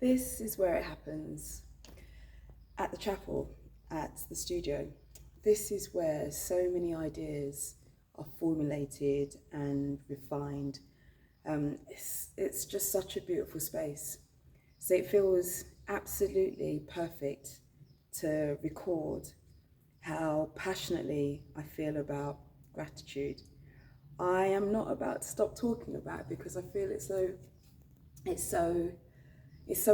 This is where it happens at the chapel, at the studio. This is where so many ideas are formulated and refined. It's just such a beautiful space. So it feels absolutely perfect to record how passionately I feel about gratitude. I am not about to stop talking about it because I feel it's so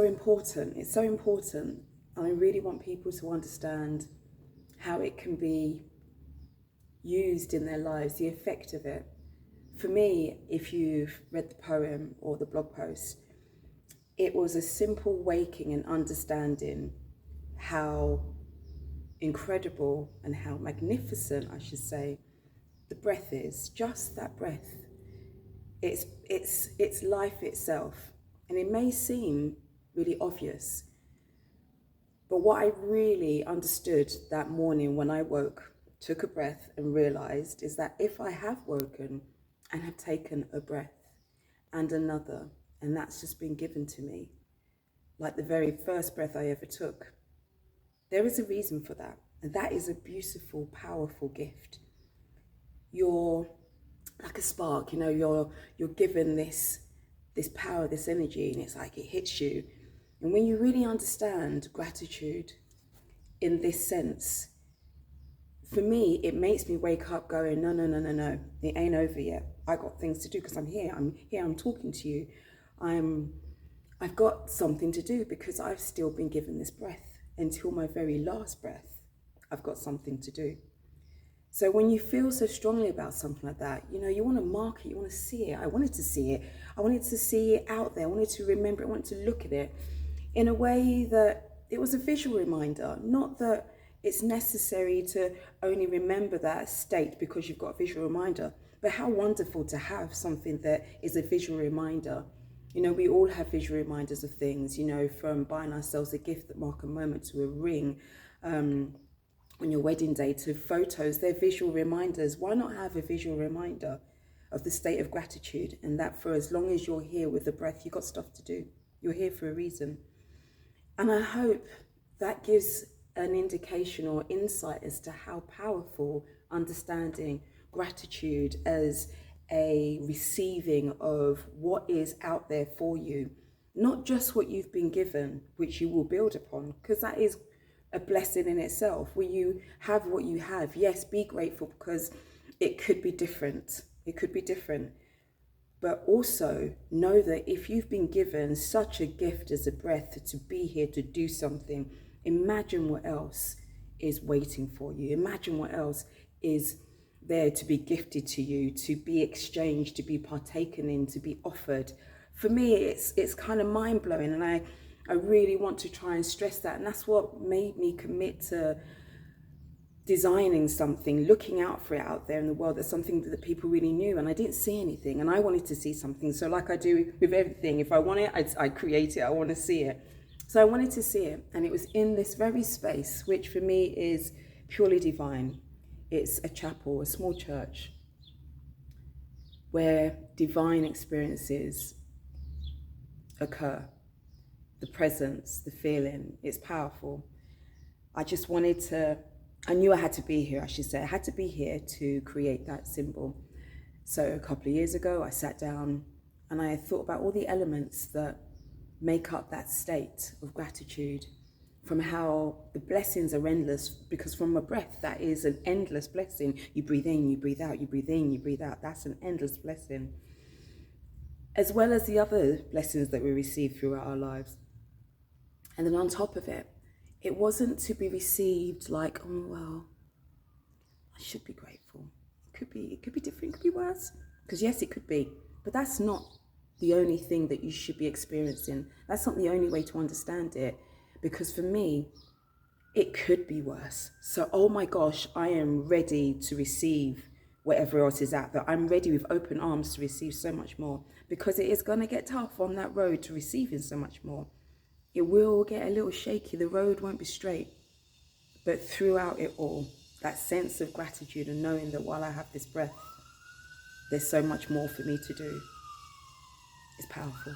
important. It's so important. And I really want people to understand how it can be used in their lives, the effect of it. For me, if you've read the poem or the blog post, it was a simple waking and understanding how incredible and how magnificent, I should say, the breath is. Just that breath. It's life itself. And it may seem really obvious, but what I really understood that morning when I woke, took a breath and realized is that if I have woken and have taken a breath and another, and that's just been given to me, like the very first breath I ever took, there is a reason for that. And that is a beautiful, powerful gift. You're like a spark, you're given this power, this energy, and it's like it hits you. And when you really understand gratitude in this sense, for me, it makes me wake up going, no, it ain't over yet. I got things to do because I'm here, I'm talking to you. I've got something to do because I've still been given this breath. Until my very last breath, I've got something to do. So when you feel so strongly about something like that, you want to mark it, you want to see it. I wanted to see it. I wanted to see it out there. I wanted to remember it. I wanted to look at it in a way that it was a visual reminder, not that it's necessary to only remember that state because you've got a visual reminder, but how wonderful to have something that is a visual reminder. We all have visual reminders of things, from buying ourselves a gift that mark a moment to a ring, on your wedding day, to photos. They're visual reminders. Why not have a visual reminder of the state of gratitude, and that for as long as you're here with the breath, you've got stuff to do. You're here for a reason. And I hope that gives an indication or insight as to how powerful understanding gratitude as a receiving of what is out there for you, not just what you've been given, which you will build upon, because that is a blessing in itself. When you have what you have, yes, be grateful because it could be different. It could be different. But also know that if you've been given such a gift as a breath to be here to do something, imagine what else is waiting for you. Imagine what else is there to be gifted to you, to be exchanged, to be partaken in, to be offered. For me, it's kind of mind-blowing, and I really want to try and stress that. And that's what made me commit to designing something, looking out for it out there in the world. That's something that people really knew, and I didn't see anything, and I wanted to see something. So like I do with everything, if I want it, I create it. I want to see it. So I wanted to see it, and it was in this very space, which for me is purely divine. It's a chapel, a small church, where divine experiences occur. The presence, the feeling, it's powerful. I knew I had to be here, I should say. I had to be here to create that symbol. So a couple of years ago, I sat down and I thought about all the elements that make up that state of gratitude, from how the blessings are endless, because from a breath, that is an endless blessing. You breathe in, you breathe out, you breathe in, you breathe out. That's an endless blessing. As well as the other blessings that we receive throughout our lives. And then on top of it, it wasn't to be received like, oh, well, I should be grateful. It could be different, it could be worse. Because yes, it could be, but that's not the only thing that you should be experiencing. That's not the only way to understand it. Because for me, it could be worse. So, oh my gosh, I am ready to receive whatever else is out there. I'm ready with open arms to receive so much more, because it is going to get tough on that road to receiving so much more. It will get a little shaky. The road won't be straight. But throughout it all, that sense of gratitude and knowing that while I have this breath, there's so much more for me to do is powerful.